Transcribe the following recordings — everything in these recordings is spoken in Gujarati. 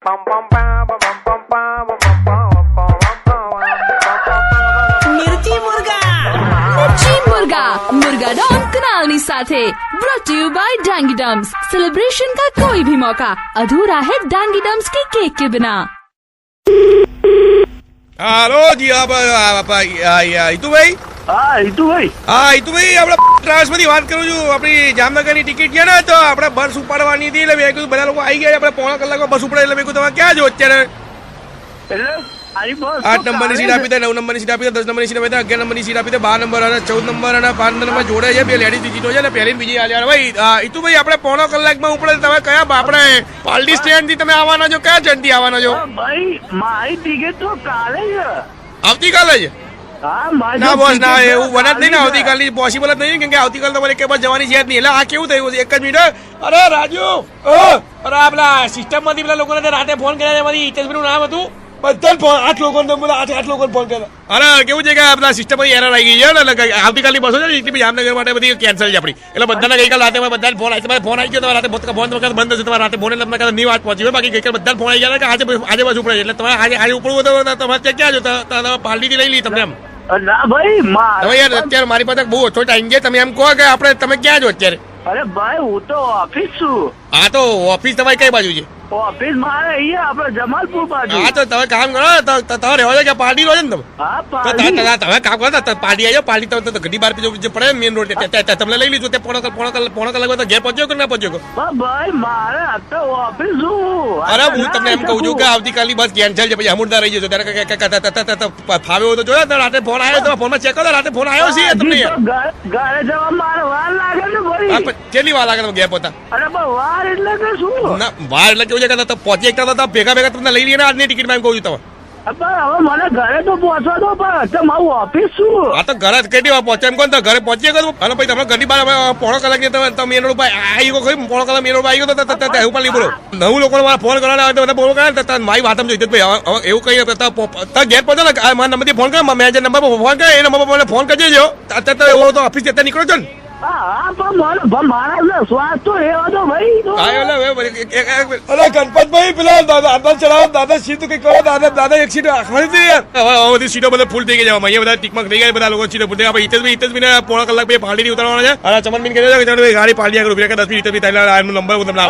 मिर्ची मुर्गा मुर्गा डॉन कुनाल ની સાથે brought to you by Dangi dumps. Celebration का कोई भी मौका अधूरा है डांगी डम्स के केक के बिना। हेलो जी आप હિતુભાઈ? હા હિતુભાઈ, આપણે ટ્રાવેલ્સ માંથી વાત કરું છું. આપણી જામનગરની ટિકિટ છે ને, તો આપણે બસ ઉપાડવાની હતી. એટલે મેં કીધું બધા લોકો આવી ગયા, આપણે પોણા કલાકમાં બસ ઉપડે. એટલે મેં કીધું તમે ક્યાં છો અત્યારે? એટલે આની બસ 8 નંબરની સીટ આપી દે, 9 નંબરની સીટ આપી દે, 10 નંબરની સીટ આપી દે, 11 નંબરની સીટ આપી દે, 12 નંબર અને 14 નંબર અને 5 નંબર જોડે છે. બે લેડીઝ સીટો છે ને, પહેલી બીજી હાલ્યા. ભાઈ હિતુભાઈ, આપણે પોણા કલાકમાં ઉપડે. તમે કયા આપણે પાલડી સ્ટેન્ડ થી તમે આવવાના છો? કયા સ્ટેન્ડ થી આવવાના છો? ભાઈ મારી ટિકિટ તો કાલે છે. આવતીકાલે છે? હા મારી ના બોસ, ના એવું બને જ નહીં ને. આવતીકાલની પોસિબલ જ નહીં, કેમ કે આવતીકાલ તમારે એક બસ જવાની છે જ નહીં. એટલે આ કેવું થયું છે? એક જ મિનિટ. અરે રાજુ, અરે આપલા સિસ્ટમ માંથી પેલા લોકોને રાતે ફોન કર્યા છે. મારી હિતેશભાઈ નું નામ હતું. બધા ફોન 8 લોકોને બોલા, 8 લોકોને ફોન કર્યા. અરે કેવું છે કે આપણા સિસ્ટમ માં એરર આવી ગઈ છે ને. એટલે આવતીકાલની બસો છે ને, જામનગર માટે બધી કેન્સલ છે આપણી. એટલે બધાને ગઈકાલ રાતે બધા ફોન આવી. તમારે ફોન આવી ગયો, રાતે ફોન બંધ હશે. તમારે રાતે ફોન એટલે તમને નહીં વાત પહોંચી હોય. બાકી ગઈકાલ બધા ફોન આવી ગયા કે આજે બસ ઉપડે. એટલે તમારે આજે ઉપડવું તો તમારે ક્યાં જો તમે પાલડીથી લઈ લી તમને એમ. ના ભાઈ હવે યાર અત્યારે મારી પાસે બહુ ઓછો ટાઈમ છે. તમે એમ કહો કે આપણે તમે ક્યાં છો અત્યારે? અરે ભાઈ હું તો ઓફિસ છું. હા તો ઓફિસ તમારી કઈ બાજુ છે? ઓફિસ મારે અહીંયા આપણે જમાલપુર બાજુ. હા તો તમે કામ કરો, તમે રહેવા દો કે પાર્ટી રહો છો ને તમે? હા તો પાડી. તમે કામ કરો, પાર્ટી આવી જાઓ. પાર્ટી તો ઘડી બાર જે પડે મેન રોડ તમને લઈ લીધું. પોણા કલાક તો ઘેર પહોંચ્યો કે ના પહોંચ્યો? ભાઈ મારે અત્યારે ઓફિસ છું. અરે હું તમને એમ કહું છું કે આવતીકાલની બસ કેન્સલ છે. પછી અમુરદા રહી જશો ત્યારે ફાવે હોય તો જોયો. રાતે ફોન આવ્યો, તમે ફોનમાં ચેક કરો. રાતે ફોન આવ્યો છે તમને? ઘરે જવા મારે વાર લાગે ને ભાઈ. કેટલી વાર લાગે તમે ઘેર પહોંચતા? અરે પણ વાર એટલે કે શું? ના વાર એટલે કેવું છે કે પહોંચી એકતા તો ભેગા તમને લઈ લઈએ ને આજની ટિકિટ માં. એમ કહું છું તમે. પણ હવે મને ઘરે તો પહોંચવા દો. પણ અત્યારે મારું ઓફિસ શું? હા તો ઘરે કેટલી વાર પહોંચે એમ કહો ને? ઘરે પહોંચીએ ગયો. અને પછી તમે ઘરની બહાર પોણો કલાક તમે મેન રોડ પર આવી ગયો. પોણો કલાક મેન રોડ પર આવી ગયો તો એવું પણ નહીં બોલો. નવું લોકો મારા ફોન કરવાના આવે તો મને બોલો કરે. મારી વાત સમજો ભાઈ. એવું કઈ ઘેર પહોંચો ને, મારા નંબરથી ફોન કરે, મેનેજર નંબર પર ફોન કરે, એ નંબર પર મને ફોન કરજો. અત્યારે એવો તો ઓફિસ અત્યારે નીકળો છો ને. હા પણ મારા શ્વાસ તો એવો તો ભાઈ. અરે ગણપતભાઈ, પેલા દાદા ચલાવો. દાદા સીટ કઈ કરો. દાદા એક સીટ ખરીદી યાર. હવે બધી સીટો બધા ફૂલ થઈ ગયા. અહીંયા બધા ટીકમાક થઈ ગયા. બધા લોકો સીટો ફૂલ થઈ ગયા. હિતેશભાઈ પોણા કલાક બે પાલડી ઉતારવાના છે. અને ચમનબીન કહે છે કે ગાડી પાલડી આગળ ઉભી રાખે. 10 મિનિટ નંબર હું તમને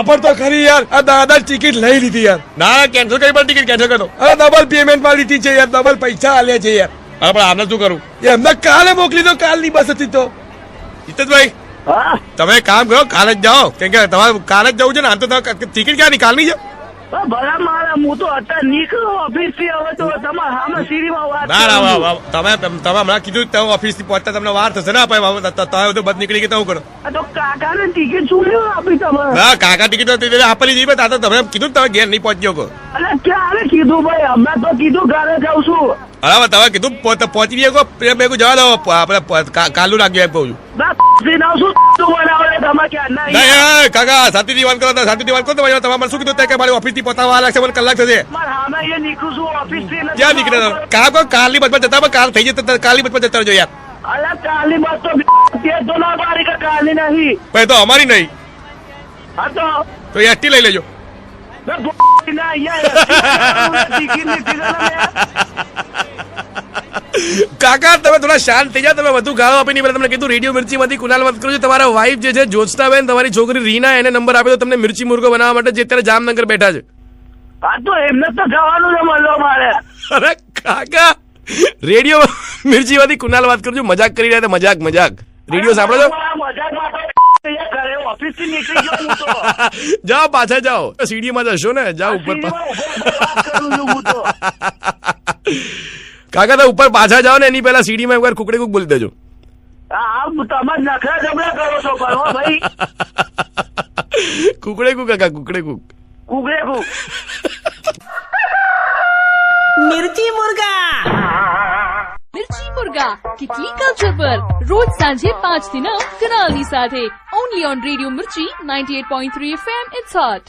આપું તો ખરી યાર. આ દાદા ટિકિટ લઈ લીધી યાર. ના કેન્સલ કરી, પણ ટિકિટ કેન્સલ કરો. અરે ડબલ પેમેન્ટ માં લીધી છે યાર. ડબલ પૈસા આલ્યા છે યાર. હા પણ આમને શું કરું? એમને કાલે મોકલી દો. કાલની બસ હતી તો. હિતેશભાઈ તમે કામ કરો, કાલે જ જાઓ. કેમ કે તમારે કાલે જ જવું છે ને. આમ તો ટિકિટ ક્યાં નીકાળની છે? ભલા મારા હું તો અત્યારે નીકળું ઓફિસ થી. હવે તો તમારે સામે સીડીમાં વાત. ના તમે હમણાં કીધું તમે ઓફિસ થી પહોંચતા તમને વાર થશે ને. તમે તો બસ નીકળી ગયા તો કરો. તો કાકા ને ટિકિટ શું લેવા આપી તમે? ના કાકા ટિકિટ આપેલી જઈએ. તમે કીધું તમે ઘેર નહીં પહોંચ્યો કહો. અરે ક્યારે કીધું ભાઈ? અમે તો કીધું ઘરે જાઉં છું. બરાબર તમે કીધું પહોંચી ગયો. મેં જવા દો. આપડે કાલું રાખજો એમ કહું છું. કાકા શાંતિથી વાત કરો. શાંતિથી વાત કરો. તમારે શું કીધું કે મારી ઓફિસ થી પહોંચવા લાગશે, મને કલાક થશે. ક્યાં નીકળે? કામ કરો, કાલની બસમાં જતા. કાલ થઈ જશે. કાલની બસમાં જતા રહેજો યાર. કાલની બસ તો કાલની નહીં. ભાઈ તો અમારી નહીં હા તો એસટી લઈ લેજો. કાકા તમે થોડા શાંત થઈ જાઓ. તમે વધુ ગાળો આપી નહીં. તમને કીધું રેડિયો મિર્ચી માંથી કુનાલ વાત કરું છું. તમારા વાઇફ જે છે જ્યોત્સનાબેન, તમારી છોકરી રીના, એને નંબર આપ્યો તમને મિર્ચી મુર્ગો બનાવવા માટે, જે અત્યારે જામનગર બેઠા છે. હા તો એમને તો જવાનું છે મળવા મારે. અરે કાકા રેડિયો મિર્ચી માંથી કુનાલ વાત કરું છું. મજાક કરી રહ્યા હતા. મજાક રેડિયો સાંભળો છો? ઓફિસ થી નીકળી ગયો. જાઓ પાછા જાઓ. સીડીમાં જશો ને, જાઓ ઉપર. કાકા તો ઉપર પાછા જાઓ ને, એની પેલા સીડીમાં એકવાર કુકડે કુક બોલી દેજો. તમે નખરા જમણા કરો છો ભાઈ. કુકડે કુક કાકા, કુકડે કુક. मिर्ची मुर्गा किटली कल्चर पर रोज सांझे 5 થી 9 કનાલની સાથે only on radio Mirchi 98.3 FM. It's hot.